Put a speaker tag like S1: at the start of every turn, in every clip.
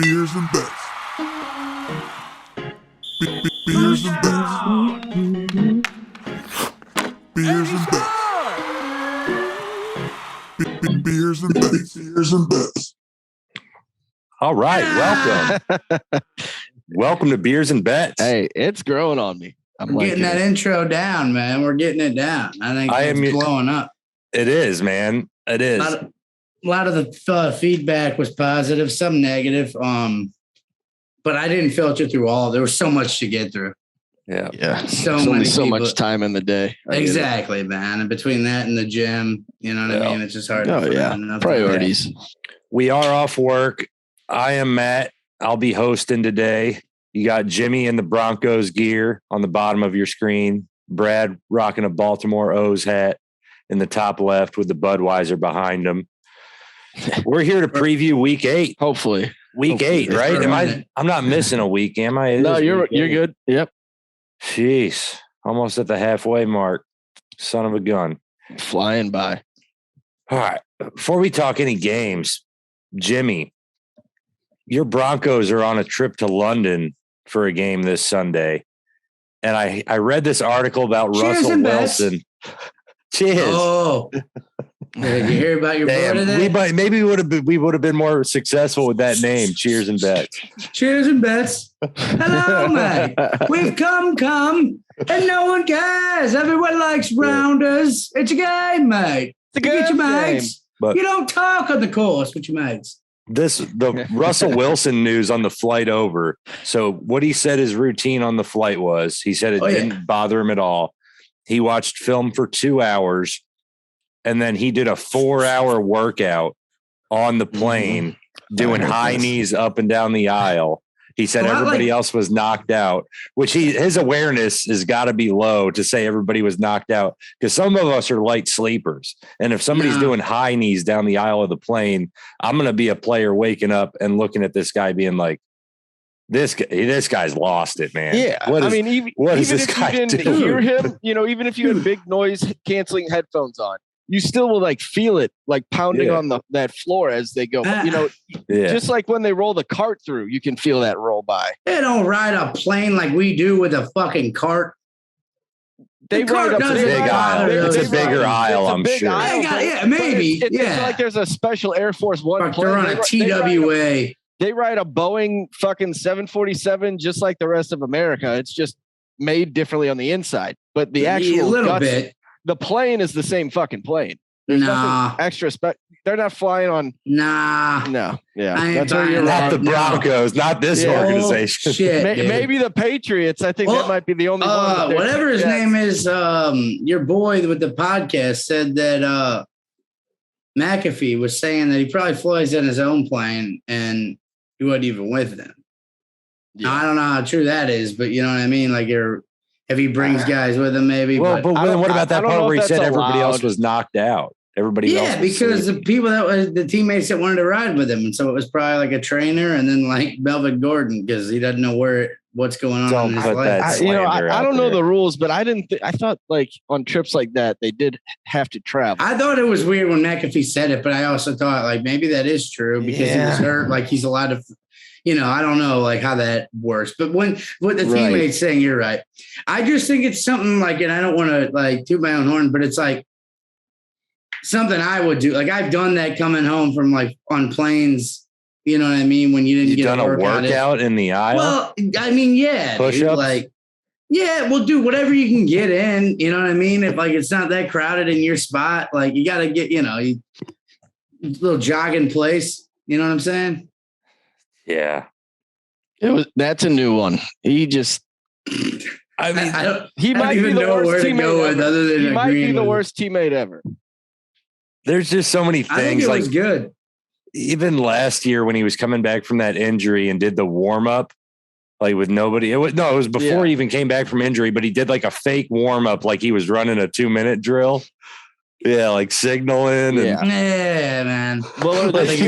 S1: Beers and bets. Beers and bets. Beers and bets. Beers and bets. Beers and bets.
S2: All right, welcome. Welcome to Beers and Bets.
S3: Hey, it's growing on me.
S4: I'm getting that intro down, man. We're getting it down. I think it's blowing up.
S2: It is, man. It is.
S4: A lot of the feedback was positive, some negative. But I didn't filter through all. There was so much to get through.
S3: Yeah.
S4: Only
S3: so much time in the day.
S4: Exactly, man. And between that and the gym, you know what I mean? It's just hard to
S3: find priorities.
S2: We are off work. I am Matt. I'll be hosting today. You got Jimmy in the Broncos gear on the bottom of your screen. Brad rocking a Baltimore O's hat in the top left with the Budweiser behind him. We're here to preview week 8.
S3: Hopefully.
S2: Week 8, right? I'm not missing a week, am I?
S3: No, you're good. Yep.
S2: Jeez. Almost at the halfway mark. Son of a gun.
S3: Flying by.
S2: All right. Before we talk any games, Jimmy, your Broncos are on a trip to London for a game this Sunday. And I read this article about Russell Wilson. Cheers.
S4: Oh. Did you hear about your boy today?
S2: Maybe we would have been more successful with that name. Cheers and bets.
S4: Cheers and bets. Hello, mate. We've come, and no one cares. Everyone likes rounders. It's a game, mate.
S3: It's a good
S4: your mates.
S2: But
S4: you don't talk on the course with your mates.
S2: The Russell Wilson news on the flight over. So what he said his routine on the flight was, he said it didn't bother him at all. He watched film for 2 hours. And then he did a 4-hour workout on the plane, doing high knees up and down the aisle. He said everybody else was knocked out, which his awareness has got to be low to say everybody was knocked out, because some of us are light sleepers. And if somebody's doing high knees down the aisle of the plane, I'm going to be a player waking up and looking at this guy being like, this guy's lost it, man.
S3: Yeah. Even if you didn't hear him, even if you had big noise canceling headphones on, you still will feel it pounding on that floor as they go. Just like when they roll the cart through, you can feel that roll by.
S4: They don't ride a plane like we do with a fucking cart.
S3: They ride
S2: a big aisle. It's a bigger aisle, I'm sure.
S4: Maybe.
S3: It's like there's a special Air Force One plane.
S4: They're on a TWA.
S3: They ride a Boeing fucking 747 just like the rest of America. It's just made differently on the inside, but the actual guts, the plane is the same fucking plane. There's nothing extra. They're not flying on. No. Yeah. That's where you're
S2: not the Broncos, not this organization.
S4: Oh, shit,
S3: maybe the Patriots. I think that might be the only one.
S4: Whatever his name is, your boy with the podcast said that McAfee was saying that he probably flies in his own plane and he wasn't even with them. Yeah. Now, I don't know how true that is, but you know what I mean? If he brings guys with him, maybe.
S2: Well, but what about that part where he said everybody else was knocked out? Everybody else.
S4: Yeah, because the people the teammates that wanted to ride with him, and so it was probably a trainer, and then Melvin Gordon, because he doesn't know what's going on in his life.
S3: I don't know the rules, but I didn't. I thought on trips like that they did have to travel.
S4: I thought it was weird when McAfee said it, but I also thought maybe that is true because he was hurt. He's allowed to. I don't know how that works, but what the teammates saying, you're right. I just think it's something and I don't want to toot my own horn, but it's something I would do. I've done that coming home from on planes. You know what I mean? When you didn't get
S2: a workout in the aisle.
S4: Well, I mean, yeah,
S2: push-ups.
S4: Well, do whatever you can get in. You know what I mean? If it's not that crowded in your spot, you got to get a little jogging place. You know what I'm saying?
S2: Yeah,
S3: that's a new one. He just, he might be the worst teammate ever. He might be the worst teammate ever.
S2: There's just so many things.
S4: I think it was good.
S2: Even last year when he was coming back from that injury and did the warm up, with nobody. It was before he even came back from injury, but he did a fake warm up, he was running a 2-minute drill. Yeah, signaling.
S4: Yeah, man.
S3: Well, this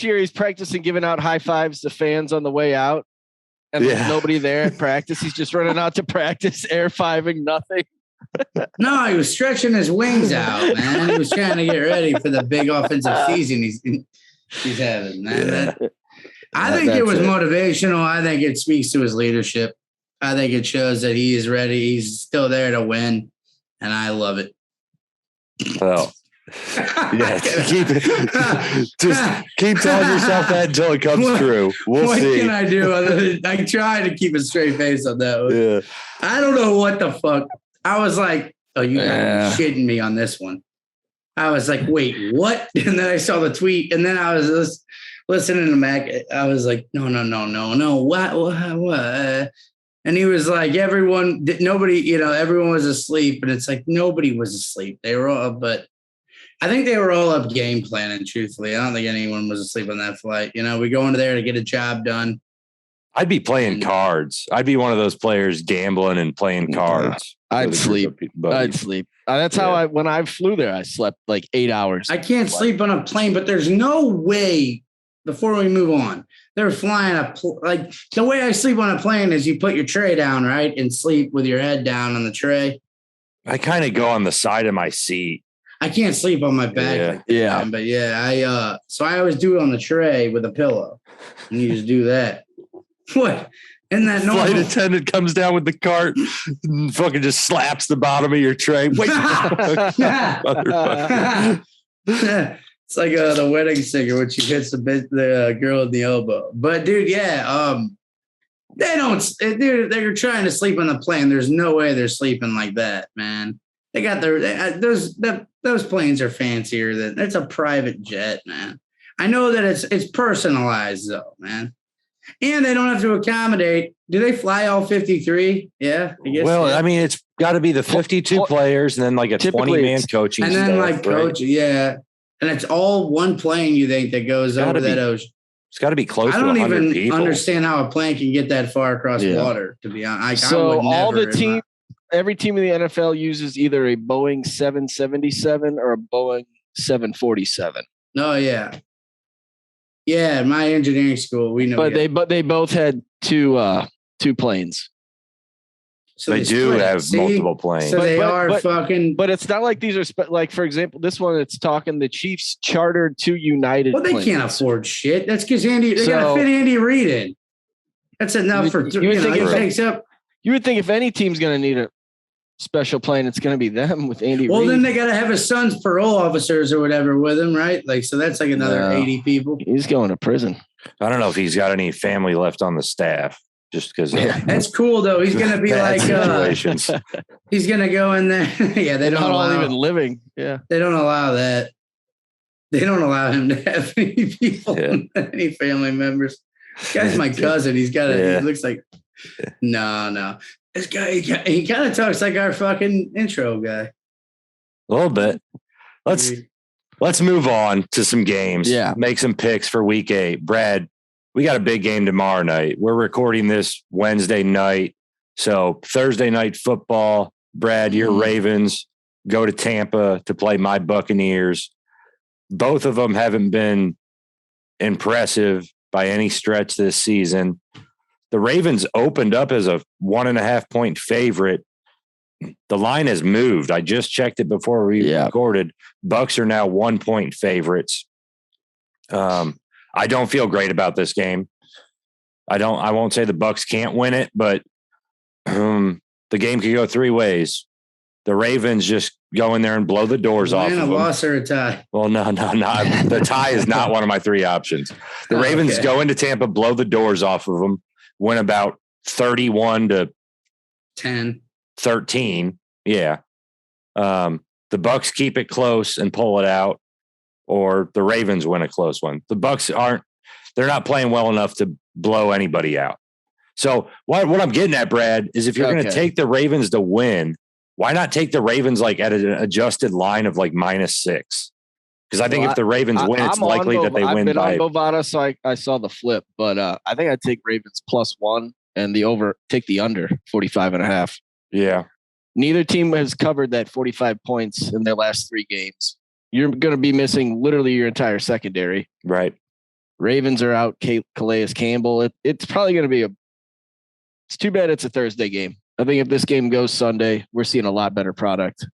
S3: year he's practicing giving out high fives to fans on the way out, and there's nobody there at practice. He's just running out to practice, air fiving, nothing.
S4: No, he was stretching his wings out, man. He was trying to get ready for the big offensive season. he's having, man. I think it was motivational. I think it speaks to his leadership. I think it shows that he is ready. He's still there to win, and I love it.
S2: Well, yeah, keep telling yourself that until it comes true. We'll see.
S4: What can I do? I try to keep a straight face on that one.
S2: Yeah.
S4: I don't know what the fuck. I was like, oh, you shitting me on this one. I was like, wait, what? And then I saw the tweet, and then I was listening to Mac. I was like, no. What? And he was like, nobody, everyone was asleep. And it's like, nobody was asleep. They were all, but I think they were all up game planning, truthfully. I don't think anyone was asleep on that flight. We go into there to get a job done.
S2: I'd be playing cards. I'd be one of those players gambling and playing cards.
S3: I'd sleep. That's how when I flew there, I slept like 8 hours.
S4: I can't sleep on a plane, but there's no way. Before we move on, they're flying like the way I sleep on a plane is you put your tray down, right? And sleep with your head down on the tray.
S2: I kind of go on the side of my seat.
S4: I can't sleep on my back.
S3: Yeah.
S4: But so I always do it on the tray with a pillow. And you just do that. What? Isn't that normal?
S2: Flight attendant comes down with the cart and fucking just slaps the bottom of your tray. Wait.
S4: It's like the wedding singer when she hits the girl in the elbow. But dude, they don't. They're trying to sleep on the plane. There's no way they're sleeping like that, man. They got those planes are fancier than it's a private jet, man. I know that it's personalized though, man. And they don't have to accommodate. Do they fly all 53? Yeah, I guess.
S2: Well, I mean, it's got to be the 52 players and then like a 20-man coaching
S4: and then
S2: staff,
S4: like coach, yeah. And it's all one plane, you think, that goes over that ocean.
S2: It's got to be close to 100 people.
S4: I don't even understand how a plane can get that far across water, to be honest.
S3: Every team in the NFL uses either a Boeing 777 or a Boeing 747.
S4: Oh, yeah. Yeah, my engineering school, we know.
S3: But they both had two planes.
S4: So
S2: they do have multiple planes.
S4: So they are fucking.
S3: But it's not like these are like, for example, this one. It's talking the Chiefs chartered 2 United.
S4: Well, they
S3: planes.
S4: can't afford shit. That's because they got to fit Andy Reid in. That's enough for. You
S3: would think if any team's going to need a special plane, it's going to be them with Andy Reid.
S4: Well, then they got to have his son's parole officers or whatever with him, right? Like, so that's like another 80 people.
S3: He's going to prison.
S2: I don't know if he's got any family left on the staff. Just because
S4: that's cool though. He's gonna be like he's gonna go in there. Yeah, they don't allow
S3: even living. Yeah,
S4: they don't allow that. They don't allow him to have any people, any family members. This guy's my cousin. He's got he looks like no. This guy he kind of talks like our fucking intro guy.
S2: A little bit. Let's move on to some games.
S3: Yeah,
S2: make some picks for week 8. Brad, we got a big game tomorrow night. We're recording this Wednesday night. So Thursday night football, Brad, your Ravens go to Tampa to play my Buccaneers. Both of them haven't been impressive by any stretch this season. The Ravens opened up as a 1.5 point favorite. The line has moved. I just checked it before we recorded. Bucs are now 1 point favorites. I don't feel great about this game. I won't say the Bucs can't win it, but the game could go 3 ways. The Ravens just go in there and blow the doors off of them.
S4: A loss or a tie?
S2: Well, no. The tie is not one of my 3 options. The Ravens go into Tampa, blow the doors off of them, win about 31-10, 13. Yeah. The Bucs keep it close and pull it out, or the Ravens win a close one. The Bucs they're not playing well enough to blow anybody out. So what I'm getting at, Brad, is if you're going to take the Ravens to win, why not take the Ravens like at an adjusted line of like -6? Because I think if the Ravens win, it's likely that they win by.
S3: I've been on Bovada, so I saw the flip, but I think I'd take Ravens +1 and take the under 45.5.
S2: Yeah.
S3: Neither team has covered that 45 points in their last 3 games. You're going to be missing literally your entire secondary.
S2: Right.
S3: Ravens are out. Calais Campbell. It's probably going to be it's too bad it's a Thursday game. I think if this game goes Sunday, we're seeing a lot better product.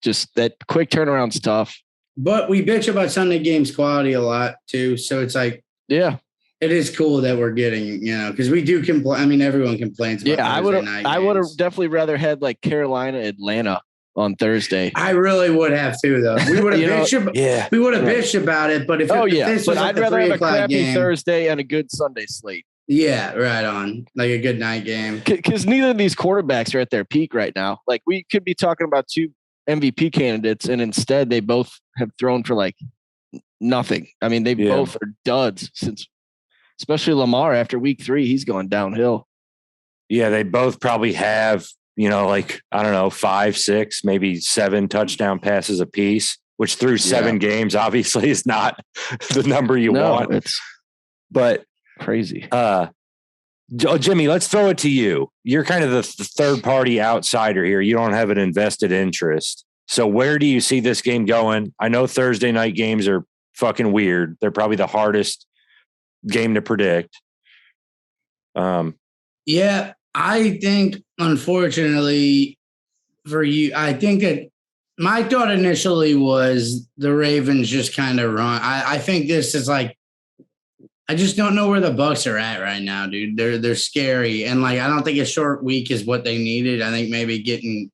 S3: Just that quick turnaround's tough.
S4: But we bitch about Sunday games quality a lot too. So it's like,
S3: yeah,
S4: it is cool that we're getting, because we do complain. I mean, everyone complains about Thursday night games.
S3: I would have definitely rather had like Carolina, Atlanta on Thursday.
S4: I really would have too, though. We would have bitched. We would have bitched about it. But if this was
S3: I'd rather have a crappy Thursday and a good Sunday slate.
S4: Yeah, right on. Like a good night game.
S3: Because neither of these quarterbacks are at their peak right now. Like we could be talking about two MVP candidates, and instead they both have thrown for like nothing. I mean, they both are duds since, especially Lamar after week 3, he's going downhill.
S2: Yeah, they both probably have, like, I don't know, 5, 6, maybe 7 touchdown passes apiece, which through 7 games obviously is not the number you want. But
S3: crazy.
S2: Jimmy, let's throw it to you. You're kind of the third party outsider here. You don't have an invested interest. So where do you see this game going? I know Thursday night games are fucking weird. They're probably the hardest game to predict.
S4: Yeah, I think, unfortunately for you, I think that my thought initially was the Ravens just kind of run. I think this is like, I just don't know where the Bucs are at right now, dude. They're scary. And like, I don't think a short week is what they needed. I think maybe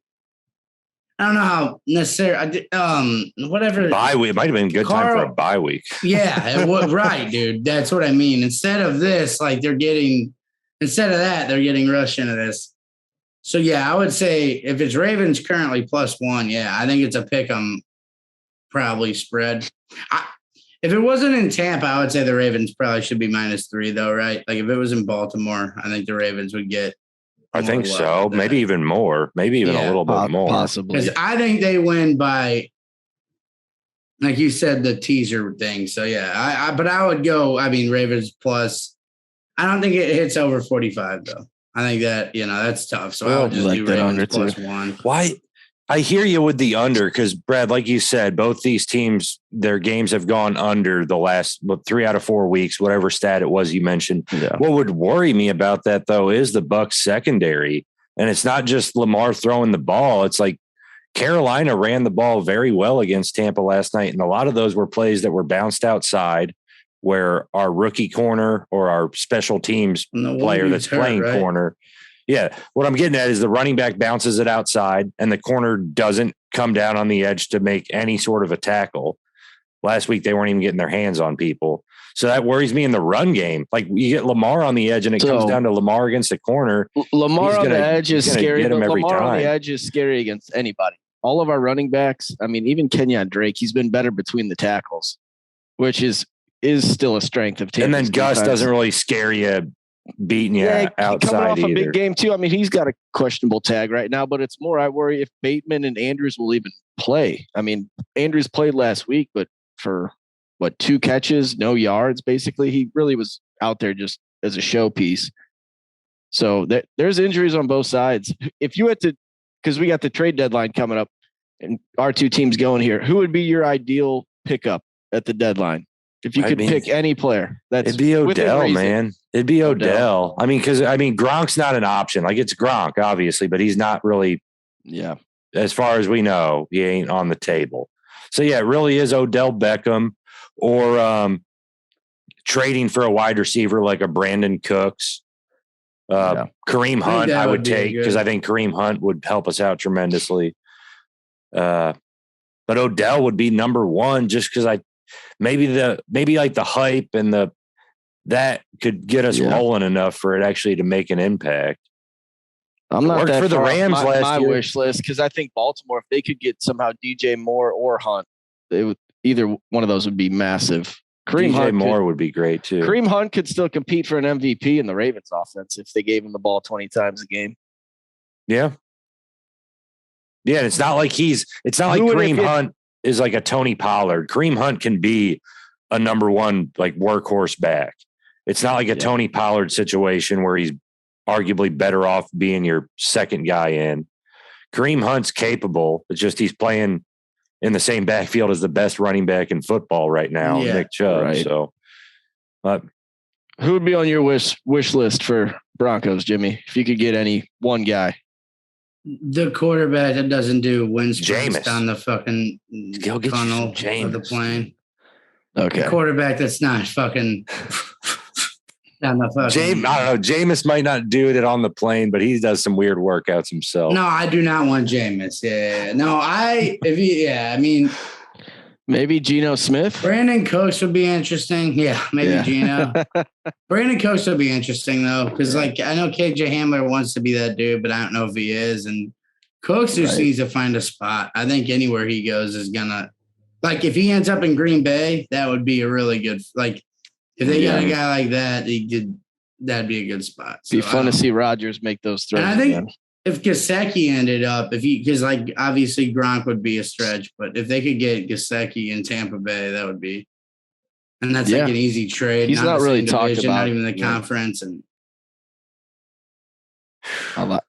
S4: I don't know how necessary. Whatever.
S2: Bye week. It might have been a good time for a bye week.
S4: Yeah. Right, dude. That's what I mean. Instead of this, like instead of that, they're getting rushed into this. So yeah, I would say if it's Ravens currently +1, yeah, I think it's a pick 'em probably spread. If it wasn't in Tampa, I would say the Ravens probably should be -3 though, right? Like if it was in Baltimore, I think the Ravens would get.
S2: I think so. Maybe even more. Maybe even a little bit more.
S3: Possibly.
S4: Because I think they win by, like you said, the teaser thing. So yeah, but I would go. I mean, Ravens plus. I don't think it hits over 45 though. I think that that's tough. So I would just do Ravens +1.
S2: Why? I hear you with the under because, Brad, like you said, both these teams, their games have gone under the last 3 out of 4 weeks, whatever stat it was you mentioned. Yeah. What would worry me about that, though, is the Bucs secondary. And it's not just Lamar throwing the ball. It's like Carolina ran the ball very well against Tampa last night. And a lot of those were plays that were bounced outside where our rookie corner or our special teams player that's playing corner. Yeah, what I'm getting at is the running back bounces it outside and the corner doesn't come down on the edge to make any sort of a tackle. Last week, they weren't even getting their hands on people. So that worries me in the run game. Like you get Lamar on the edge and it comes down to Lamar against the corner.
S3: Lamar on the edge is scary. Lamar on the edge is scary against anybody. All of our running backs, I mean, even Kenyon Drake, he's been better between the tackles, which is still a strength of Tampa's.
S2: And then Gus doesn't really scare you. Beating you outside
S3: coming off
S2: either.
S3: A big game too. I mean, he's got a questionable tag right now, but it's more I worry if Bateman and Andrews will even play. I mean, Andrews played last week, but for 2 catches, no yards, basically. He really was out there just as a showpiece. So there's injuries on both sides. If you had to, because we got the trade deadline coming up and our 2 teams going here, who would be your ideal pickup at the deadline? If you could pick any player, it'd
S2: be Odell, man. It'd be Odell. I mean, because Gronk's not an option. Like it's Gronk, obviously, but he's not really.
S3: Yeah.
S2: As far as we know, he ain't on the table. So yeah, it really is Odell Beckham or trading for a wide receiver like a Brandon Cooks, Kareem Hunt. I would take because I think Kareem Hunt would help us out tremendously. But Odell would be number 1 just because maybe like the hype and that could get us rolling enough for it actually to make an impact.
S3: I'm not that
S2: for the Rams last year.
S3: My wish list because I think Baltimore, if they could get somehow DJ Moore or Hunt, either one of those would be massive.
S2: DJ Moore would be great too.
S3: Kareem Hunt could still compete for an MVP in the Ravens offense if they gave him the ball 20 times a game.
S2: Yeah. Yeah, and it's not like Kareem Hunt is like a Tony Pollard. Kareem Hunt can be a number 1 like workhorse back. It's not like a Tony Pollard situation where he's arguably better off being your second guy in. Kareem Hunt's capable. It's just he's playing in the same backfield as the best running back in football right now, Nick Chubb. Right. So,
S3: who would be on your wish list for Broncos, Jimmy? If you could get any one guy.
S4: The quarterback that doesn't do win sprints
S2: Jameis.
S4: down the fucking funnel of the plane.
S3: Okay.
S4: The quarterback that's not fucking down the fucking.
S2: I don't know. Jameis might not do it on the plane, but he does some weird workouts himself.
S4: No, I do not want Jameis. Yeah. No, I mean.
S3: Maybe Geno Smith.
S4: Brandon Cooks would be interesting. Yeah, maybe Geno. Brandon Cooks would be interesting though, because like I know KJ Hamler wants to be that dude, but I don't know if he is. And Cooks just needs to find a spot. I think anywhere he goes is gonna, like, if he ends up in Green Bay, that would be a really good. Like, if they got a guy like that, that'd be a good spot. So,
S3: be fun to see Rodgers make those throws.
S4: And I think. If Gesicki ended up, because like obviously Gronk would be a stretch, but if they could get Gesicki in Tampa Bay, that would be, and that's like an easy trade.
S3: He's not really talked about,
S4: not even the conference. And
S3: I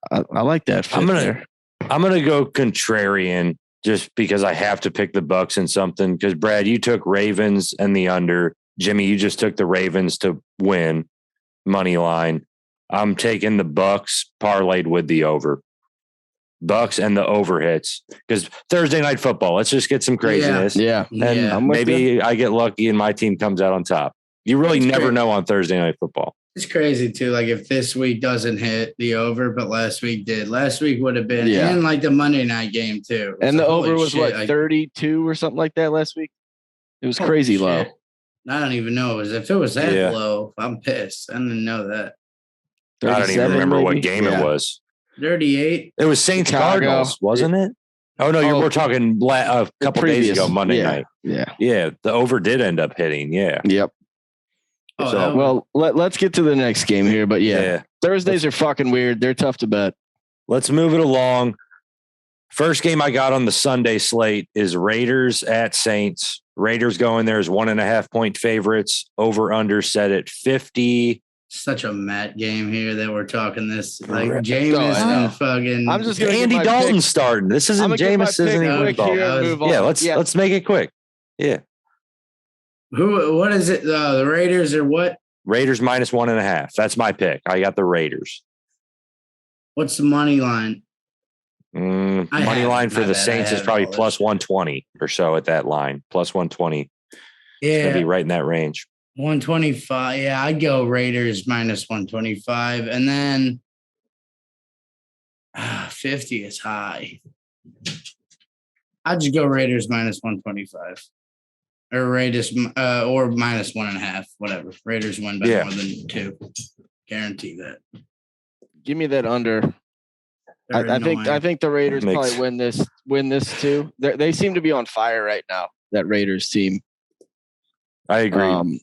S3: like that.
S2: I'm gonna go contrarian just because I have to pick the Bucs in something. Because Brad, you took Ravens and the under. Jimmy, you just took the Ravens to win money line. I'm taking the Bucs parlayed with the over. Bucs and the over hits because Thursday night football. Let's just get some craziness. And maybe I get lucky and my team comes out on top. You really never know on Thursday night football.
S4: It's crazy too. Like if this week doesn't hit the over, but last week did. Last week would have been, and like the Monday night game too.
S3: And the over was what, 32 or something like that last week. It was crazy low.
S4: I don't even know. If it was that low, I'm pissed. I didn't know that.
S2: I don't even remember what game it was.
S4: 38.
S2: It was Saints Cardinals, wasn't it? Oh no, we're talking a couple days ago, Monday night. Yeah. The over did end up hitting. Yeah.
S3: Yep. Well, let's get to the next game here, but Thursdays are fucking weird. They're tough to bet.
S2: Let's move it along. First game I got on the Sunday slate is Raiders at Saints. Raiders going there as 1.5 point favorites. Over under set at 50.
S4: Such a Matt game here that we're talking this like Jameis and fucking.
S3: I'm just
S2: gonna Andy Dalton starting. This isn't Jameis. Isn't even Dalton. Let's make it quick. Yeah.
S4: What is it? The Raiders or what?
S2: Raiders -1.5. That's my pick. I got the Raiders.
S4: What's the money line?
S2: Money line for the Saints is probably plus 120 or so at that line. Plus 120. Yeah. It's gonna be right in that range.
S4: 125. Yeah, I'd go Raiders -125. And then 50 is high. I'd just go Raiders -125. Or Raiders or -1.5, whatever. Raiders win by more than 2. Guarantee that.
S3: Give me that under. I think the Raiders probably win this too. They seem to be on fire right now, that Raiders team.
S2: I agree.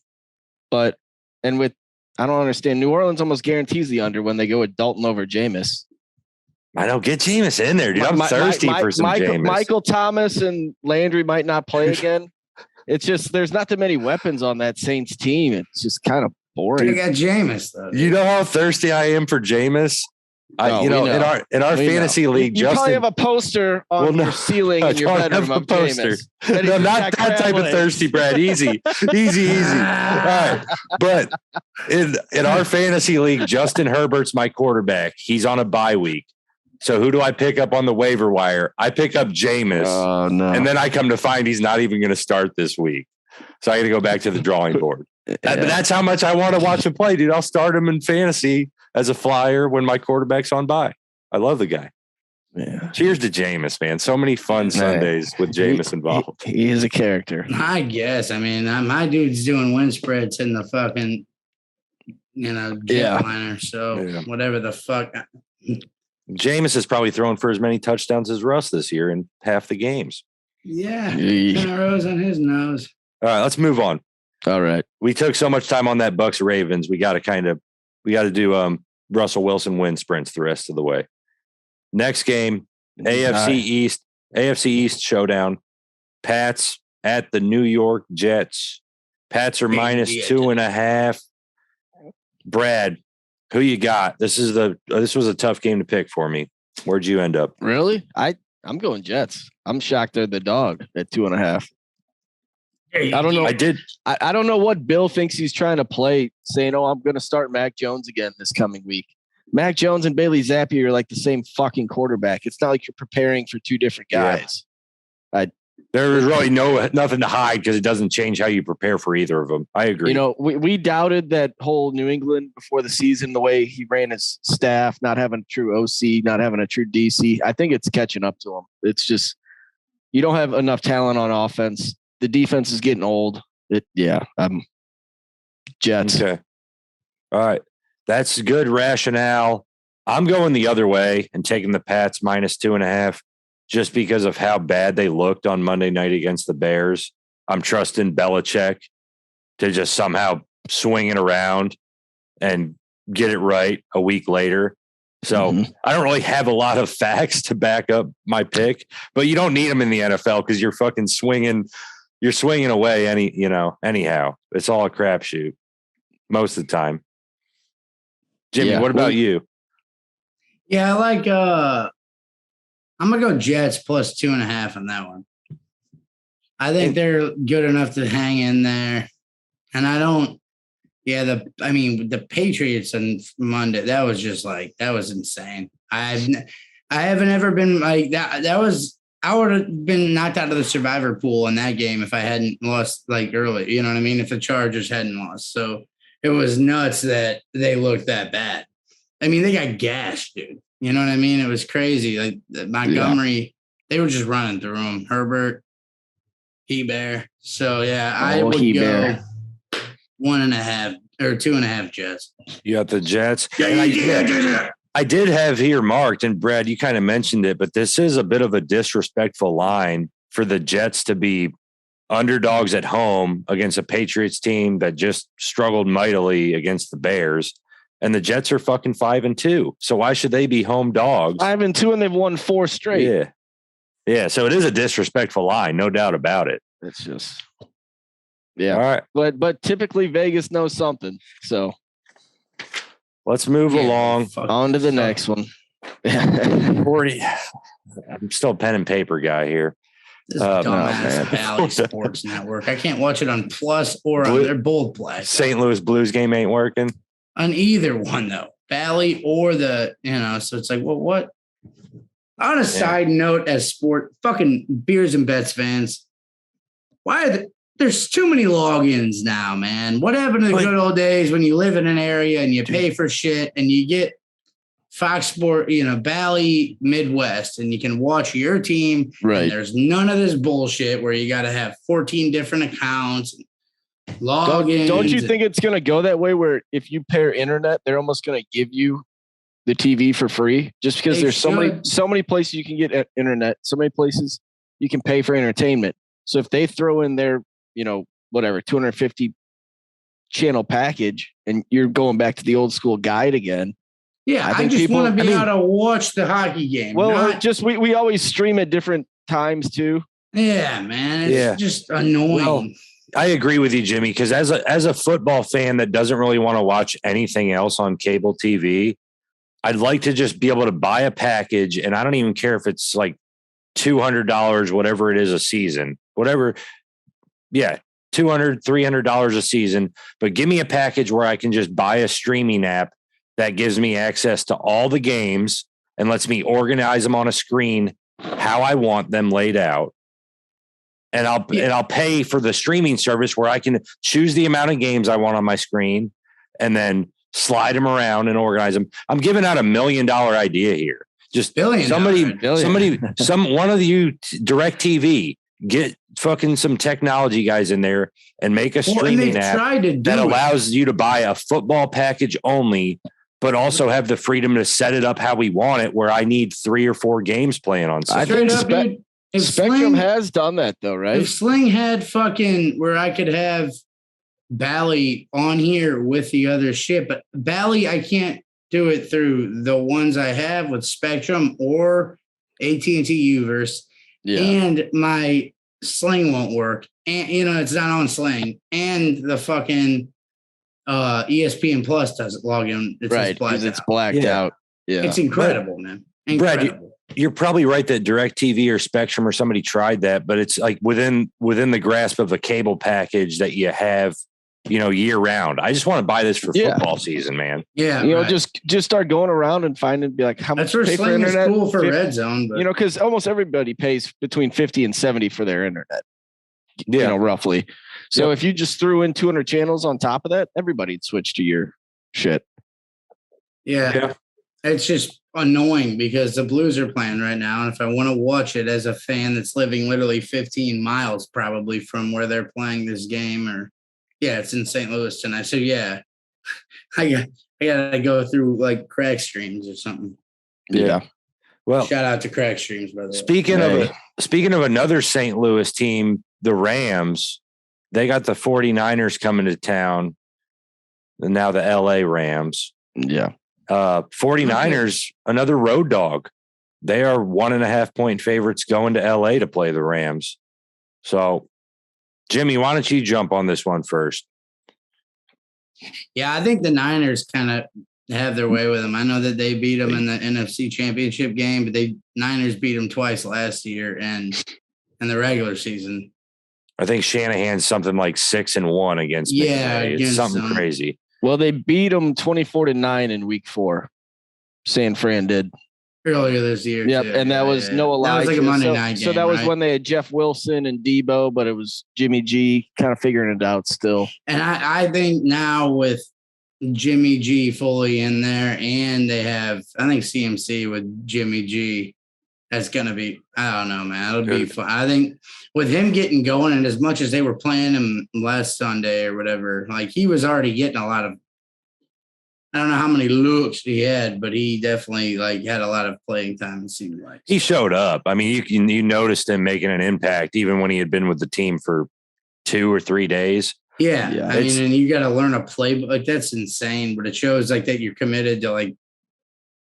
S3: But I don't understand. New Orleans almost guarantees the under when they go with Dalton over Jameis.
S2: I don't get Jameis in there, dude. I'm thirsty for some Jameis.
S3: Michael Thomas and Landry might not play again. It's just there's not that many weapons on that Saints team. It's just kind of boring.
S4: You got Jameis though.
S2: You know how thirsty I am for Jameis? In our fantasy league,
S3: you
S2: Justin,
S3: probably have a poster on your ceiling in your bedroom of poster.
S2: No, not that type of thirsty, Brad. Easy. All right, but in our fantasy league, Justin Herbert's my quarterback. He's on a bye week. So who do I pick up on the waiver wire? I pick up Jameis. Oh, no. And then I come to find he's not even going to start this week. So I got to go back to the drawing board. But that's how much I want to watch him play, dude. I'll start him in fantasy as a flyer when my quarterback's on bye. I love the guy. Yeah. Cheers to Jameis, man. So many fun Sundays with Jameis involved.
S3: He is a character.
S4: I guess. I mean, my dude's doing win spreads in the fucking, jetliner. So whatever the fuck.
S2: Jameis is probably throwing for as many touchdowns as Russ this year in half the games.
S4: Yeah. 10 rows on his nose.
S2: All right, let's move on.
S3: All right.
S2: We took so much time on that Bucs Ravens. We got to do Russell Wilson win sprints the rest of the way. Next game, AFC East showdown. Pats at the New York Jets. Pats are -2.5. Brad, who you got? This was a tough game to pick for me. Where'd you end up?
S3: Really? I'm going Jets. I'm shocked they're the dog at 2.5. I don't know. I don't know what Bill thinks he's trying to play, saying, "Oh, I'm going to start Mac Jones again this coming week." Mac Jones and Bailey Zappi are like the same fucking quarterback. It's not like you're preparing for two different guys.
S2: Yeah. There's really nothing to hide because it doesn't change how you prepare for either of them. I agree.
S3: You know, we doubted that whole New England before the season, the way he ran his staff, not having a true OC, not having a true DC. I think it's catching up to him. It's just you don't have enough talent on offense. The defense is getting old. Jets.
S2: Okay. All right. That's good rationale. I'm going the other way and taking the Pats -2.5 just because of how bad they looked on Monday night against the Bears. I'm trusting Belichick to just somehow swing it around and get it right a week later. So I don't really have a lot of facts to back up my pick, but you don't need them in the NFL because you're fucking swinging. You're swinging away anyhow. It's all a crapshoot most of the time. Jimmy, what about you?
S4: Yeah, I like I'm gonna go Jets +2.5 on that one. I think they're good enough to hang in there. And I don't the Patriots on Monday, that was insane. I haven't ever been like that. I would have been knocked out of the survivor pool in that game if I hadn't lost like early. You know what I mean? If the Chargers hadn't lost. So it was nuts that they looked that bad. I mean, they got gashed, dude. You know what I mean? It was crazy. Like Montgomery, they were just running through them. Herbert, He-Bear. So I would go 1.5 or 2.5 Jets.
S2: You got the Jets. I did have here marked, and Brad, you kind of mentioned it, but this is a bit of a disrespectful line for the Jets to be underdogs at home against a Patriots team that just struggled mightily against the Bears. And the Jets are fucking 5-2. So why should they be home dogs?
S3: 5-2, and they've won 4 straight.
S2: Yeah. So it is a disrespectful line, no doubt about it.
S3: It's just,
S2: All right.
S3: But typically Vegas knows something. So
S2: let's move along.
S3: On to the next one.
S2: 40. I'm still a pen and paper guy here.
S4: This dumbass Valley Sports Network. I can't watch it on Plus or on their Bold Play.
S2: St. Louis Blues game ain't working.
S4: On either one, though. Valley or so it's like, well, what? On a side note, as fucking beers and bets fans, there's too many logins now, man. What happened to the good old days when you live in an area and you pay for shit and you get Fox Sport, Valley Midwest, and you can watch your team.
S3: Right.
S4: And there's none of this bullshit where you got to have 14 different accounts. Logins.
S3: Don't you think it's going to go that way where if you pair internet, they're almost going to give you the TV for free just because there's so many places you can get internet, so many places you can pay for entertainment. So if they throw in their, 250 channel package and you're going back to the old school guide again.
S4: Yeah, I just want to be able to watch the hockey game.
S3: Well, we always stream at different times too.
S4: Yeah, man. It's just annoying.
S2: Well, I agree with you, Jimmy, because as a football fan that doesn't really want to watch anything else on cable TV, I'd like to just be able to buy a package, and I don't even care if it's like $200, whatever it is a season, whatever. Yeah, $200, $300 a season, but give me a package where I can just buy a streaming app that gives me access to all the games and lets me organize them on a screen how I want them laid out. And I'll pay for the streaming service where I can choose the amount of games I want on my screen and then slide them around and organize them. I'm giving out $1 million idea here. Just one of you DirecTV, get fucking some technology guys in there and make a streaming app that allows you to buy a football package only, but also have the freedom to set it up how we want it, where I need 3 or 4 games playing on Sunday.
S3: I think Spectrum has done that though, right?
S4: If Sling had fucking where I could have Bally on here with the other shit, but Bally, I can't do it through the ones I have with Spectrum or AT&T Uverse, and my Sling won't work, and it's not on Sling, and the fucking ESPN Plus doesn't log in.
S3: It's blacked out. Yeah,
S4: it's incredible, man. Incredible.
S2: Brad, you're probably right that DirecTV or Spectrum or somebody tried that, but it's like within the grasp of a cable package that you have year round. I just want to buy this for football season, man.
S4: Yeah.
S3: Just start going around and finding, be like, how much
S4: you pay for internet? That's cool for Redzone.
S3: But because almost everybody pays between 50 and 70 for their internet. Yeah. Roughly. So if you just threw in 200 channels on top of that, everybody'd switch to your shit.
S4: Yeah. It's just annoying because the Blues are playing right now. And if I want to watch it as a fan that's living literally 15 miles probably from where they're playing this game, it's in St. Louis tonight. So I gotta go through like crack streams or something.
S3: Yeah.
S2: Well,
S4: shout out to crack streams, by the way.
S2: Speaking of another St. Louis team, the Rams, they got the 49ers coming to town. And now the LA Rams.
S3: Yeah.
S2: 49ers, another road dog. They are 1.5 point favorites going to LA to play the Rams. So, Jimmy, why don't you jump on this one first?
S4: Yeah, I think the Niners kind of have their way with them. I know that they beat them in the NFC Championship game, but Niners beat them twice last year and in the regular season.
S2: I think Shanahan's something like 6-1 against McVay. It's something crazy.
S3: Well, they beat them 24-9 in week 4. San Fran did
S4: earlier this year.
S3: Yep,
S4: too.
S3: And that was no Elijah.
S4: That was like a Monday night game.
S3: So that was when they had Jeff Wilson and Debo, but it was Jimmy G kind of figuring it out still.
S4: And I think now with Jimmy G fully in there, and they have I think CMC with Jimmy G. That's gonna be, I don't know, man. It'll be fun. I think with him getting going, and as much as they were playing him last Sunday or whatever, like he was already getting a lot of, I don't know how many looks he had, but he definitely like had a lot of playing time, it seemed like.
S2: He showed up. I mean, you noticed him making an impact even when he had been with the team for 2 or 3 days.
S4: Yeah. I mean, and you got to learn a playbook. Like that's insane, but it shows like that you're committed to like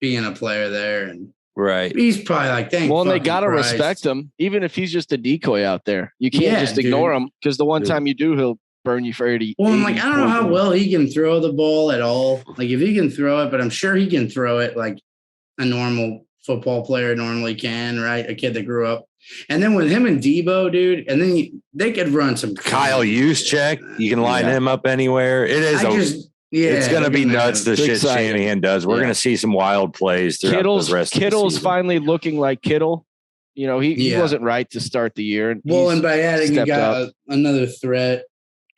S4: being a player there. And
S2: right.
S4: He's probably like, thank
S3: well, and they got to respect him, even if he's just a decoy out there. You can't just ignore him because the one time you do, he'll burn you for 80.
S4: Well, I'm like, I don't know how well he can throw the ball at all. Like if he can throw it, but I'm sure he can throw it like a normal football player normally can, right? A kid that grew up. And then with him and Debo, dude, and then they could run some
S2: Kyle Juszczyk. You can line him up anywhere. It is it's going to be nuts. The shit Shanahan does. We're going to see some wild plays throughout the rest of the season.
S3: Kittle's finally looking like Kittle. You know, he wasn't right to start the year.
S4: Well, and by adding, you got another threat.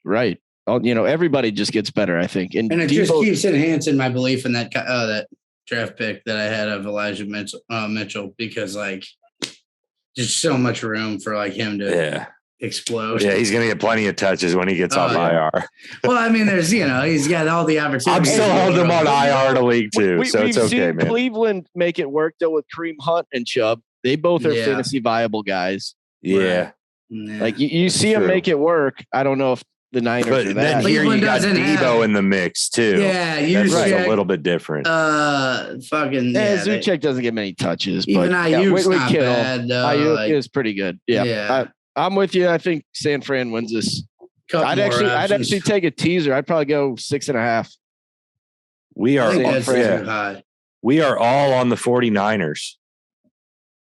S3: Right. You know, everybody just gets better, I think. And
S4: it just keeps enhancing my belief in that draft pick that I had of Elijah Mitchell because, like, just so much room for, like, him to explode.
S2: Yeah, he's going to get plenty of touches when he gets off IR.
S4: Well, I mean, he's got all the opportunities.
S2: I'm still holding him on IR to league, too, so it's okay, man.
S3: Cleveland make it work, though, with Kareem Hunt and Chubb. They both are fantasy viable guys.
S2: Yeah.
S3: Like, you see them make it work. I don't know if the Niners are that.
S2: Then here you got Debo in the mix too.
S4: Yeah,
S2: that's a little bit different.
S3: Zuchek doesn't get many touches,
S4: even
S3: but
S4: Ayuk's not bad.
S3: Ayuk is pretty good. Yeah. I'm with you. I think San Fran wins this. I'd actually take a teaser. I'd probably go 6.5.
S2: We are all on the 49ers.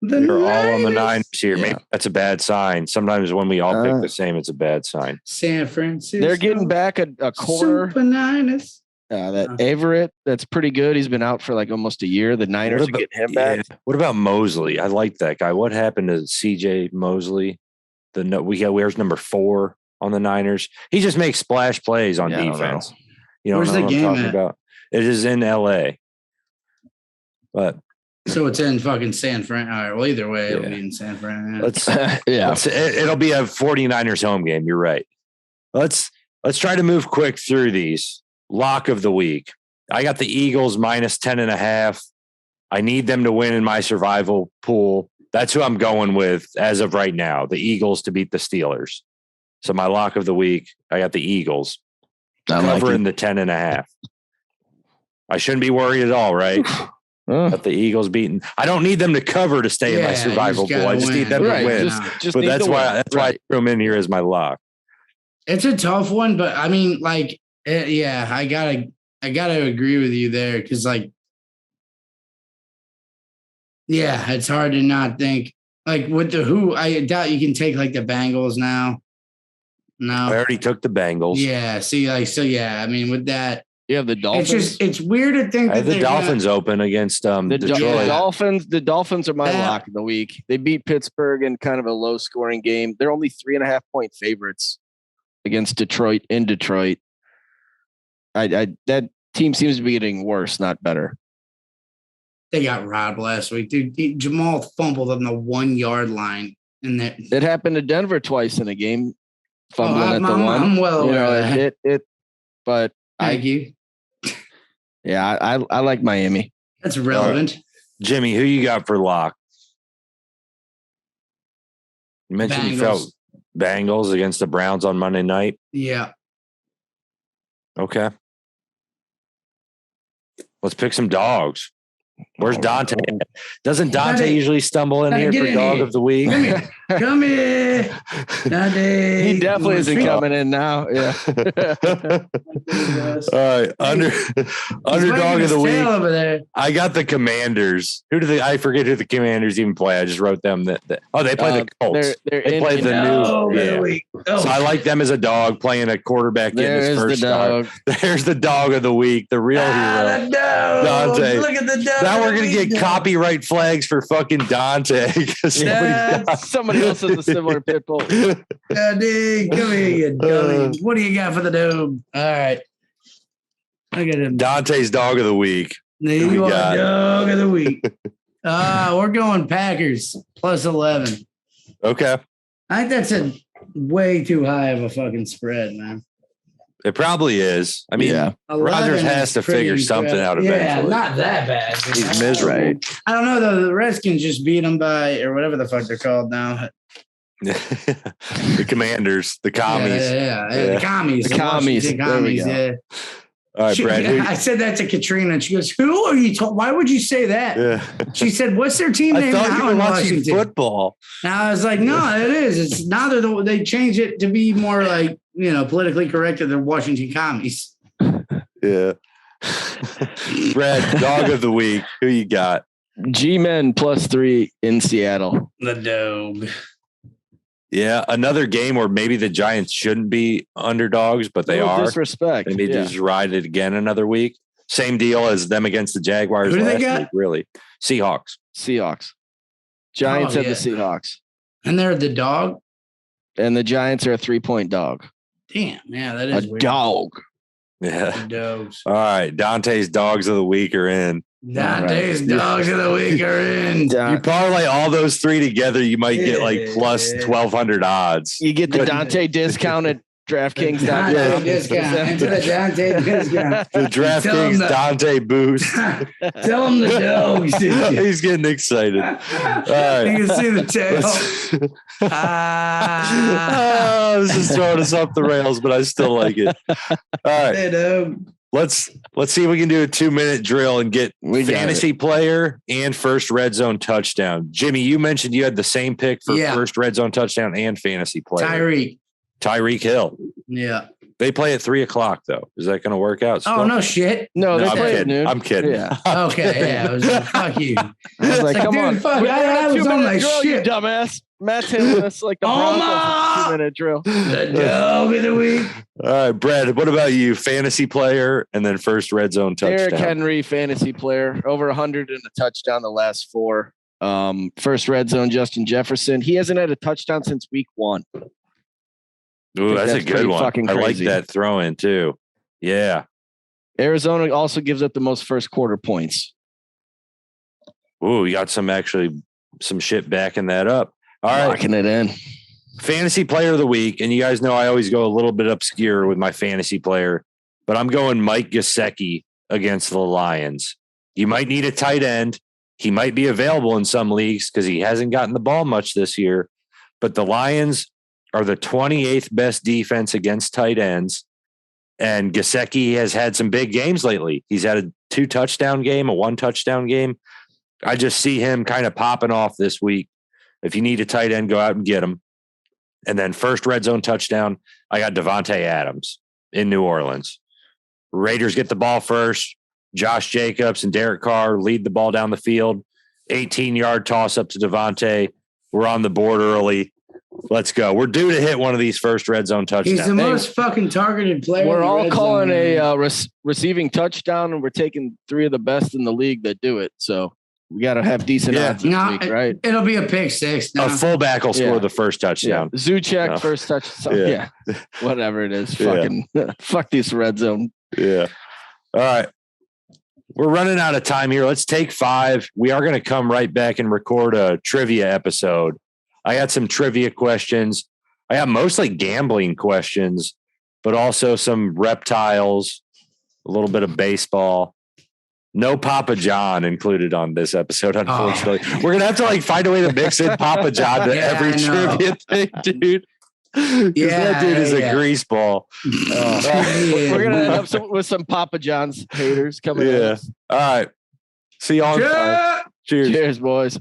S2: We're all on the Niners here. Maybe that's a bad sign. Sometimes when we all pick the same, it's a bad sign.
S4: San Francisco.
S3: They're getting back a corner.
S4: Super Niners.
S3: That Everett, that's pretty good. He's been out for like almost a year. The Niners are getting him back.
S2: What about Mosley? I like that guy. What happened to CJ Mosley? Where's number 4 on the Niners? He just makes splash plays on defense. You know
S4: Where's
S2: what I'm talking
S4: at?
S2: about? It is in LA. But
S4: so it's in fucking San Fran. All right. Well, either way, it'll be in San Fran.
S2: It'll be a 49ers home game. You're right. Let's try to move quick through these. Lock of the week. I got the Eagles minus 10.5. I need them to win in my survival pool. That's who I'm going with as of right now. The Eagles to beat the Steelers. So my lock of the week, I got the Eagles covering the 10.5. I shouldn't be worried at all, right? But the Eagles beating. I don't need them to cover to stay in my survival pool. I just need them to win. But that's why I threw them in here as my lock.
S4: It's a tough one, but I mean, like, I gotta agree with you there because, like, it's hard to not think like with the I doubt you can take like the Bengals now. No.
S2: I already took the Bengals.
S4: Yeah. See, I mean, with that,
S3: you have the Dolphins.
S4: It's weird to think
S2: I have the Dolphins open against Detroit.
S3: The Dolphins are my lock of the week. They beat Pittsburgh in kind of a low scoring game. They're only 3.5-point favorites against Detroit in Detroit. That team seems to be getting worse, not better.
S4: They got robbed last week, dude. Jamal fumbled on the 1 yard line, and that
S3: it happened to Denver twice in a game. Fumbling at the one.
S4: I'm well aware of that.
S3: But
S4: Thank you.
S3: Yeah, I like Miami.
S4: That's relevant.
S2: Jimmy, who you got for lock? You mentioned you felt Bengals against the Browns on Monday night.
S4: Yeah.
S2: Okay. Let's pick some dogs. Where's Dante? Doesn't Dante usually stumble in here for dog of the week?
S4: Come here. Dante.
S3: He definitely isn't coming in now. Yeah.
S2: All right. Underdog of the week.
S4: Over there.
S2: I got the Commanders. I forget who the Commanders even play. I just wrote them they play the Colts. They play the new. Yeah. So I like them as a dog playing a quarterback in his first start. There's the dog of the week, the real hero. Dante. Look at the dog. Now we're gonna get copyright flags for fucking Dante.
S3: Somebody else has a similar pit bull.
S4: Dante, come here, you dummy. What do you got for the dome? All right. I got him.
S2: Dante's dog of the week.
S4: You are dog of the week. We're going Packers plus 11.
S2: Okay.
S4: I think that's a way too high of a fucking spread, man.
S2: It probably is. I mean, Rodgers has to figure something out eventually.
S4: Yeah, not that bad.
S2: He's miserable. Right.
S4: I don't know, though. The Redskins just beat them by, or whatever the fuck they're called now.
S2: The Commanders, the Commies.
S4: The Commies.
S3: The Commies,
S4: yeah.
S2: All right, Brad.
S4: I said that to Katrina, and she goes, "Who are you? Why would you say that?"
S2: Yeah.
S4: She said, "What's their team name?"
S2: I thought you were watching football.
S4: And I was like, "No, it is. It's now they changed it to be more like politically correct to the Washington Commies."
S2: Yeah. Brad, dog of the week. Who you got?
S3: G-Men plus 3 in Seattle.
S4: The dog.
S2: Yeah, another game where maybe the Giants shouldn't be underdogs, but they are.
S3: Disrespect.
S2: And they just ride it again another week. Same deal as them against the Jaguars last week, really. Seahawks.
S3: Giants have the Seahawks.
S4: And they're the dog?
S3: And the Giants are a 3-point dog.
S4: Damn, yeah, that is
S3: a weird. Dog.
S2: Yeah.
S4: The dogs.
S2: All right, Dante's dogs of the week are in.
S4: Dante's dogs of the week are in.
S2: You parlay all those three together, you might get like plus 1,200 odds.
S3: You get the Dante discount at DraftKings.
S4: Dante discount. Into the Dante discount.
S2: The DraftKings Dante boost.
S4: Tell him the dogs.
S2: He's getting excited. All right.
S4: You can see the tail.
S2: This is throwing us off the rails, but I still like it. All right. Let's see if we can do a 2-minute drill and get fantasy player and first red zone touchdown. Jimmy, you mentioned you had the same pick for first red zone touchdown and fantasy player. Tyreek Hill.
S4: Yeah.
S2: They play at 3:00 though. Is that going to work out?
S4: Oh, no shit.
S3: No, they play
S2: at noon. I'm kidding.
S3: Yeah.
S4: Okay. Yeah. I was like, fuck you.
S3: I was like, come on.
S4: Fuck. I was on my
S3: drill,
S4: shit.
S3: You dumbass. Matt's hitting us like the Broncos 2-minute drill.
S4: The dog of the week.
S2: All right, Brad, what about you? Fantasy player and then first red zone touchdown.
S3: Derrick Henry, fantasy player, over 100 and a touchdown the last 4. First red zone, Justin Jefferson. He hasn't had a touchdown since week 1.
S2: Ooh, that's a good one. I like that throw in too. Yeah.
S3: Arizona also gives up the most first quarter points.
S2: Ooh, you got some shit backing that up. All right.
S3: Locking it in.
S2: Fantasy player of the week. And you guys know I always go a little bit obscure with my fantasy player, but I'm going Mike Gesicki against the Lions. You might need a tight end. He might be available in some leagues because he hasn't gotten the ball much this year, but the Lions are the 28th best defense against tight ends. And Gesicki has had some big games lately. He's had a 2-touchdown game, a 1-touchdown game. I just see him kind of popping off this week. If you need a tight end, go out and get him. And then first red zone touchdown, I got Devontae Adams in New Orleans. Raiders get the ball first. Josh Jacobs and Derek Carr lead the ball down the field. 18-yard toss up to Devontae. We're on the board early. Let's go. We're due to hit one of these first red zone touchdowns.
S4: He's the most fucking targeted player.
S3: We're all calling a receiving touchdown, and we're taking 3 of the best in the league that do it. So we got to have decent odds this week, right?
S4: It'll be a pick 6.
S2: A fullback will score the first touchdown.
S3: Yeah. Zuchek first touchdown. Yeah. Whatever it is. Fucking fuck this red zone.
S2: Yeah. All right. We're running out of time here. Let's take 5. We are going to come right back and record a trivia episode. I had some trivia questions. I have mostly gambling questions, but also some reptiles, a little bit of baseball. No Papa John included on this episode, unfortunately. We're going to have to find a way to mix in Papa John to every trivia thing, dude. That dude is a grease ball.
S3: We're going to end up with some Papa John's haters coming in.
S2: All right. See y'all on time. Cheers.
S3: Cheers, boys.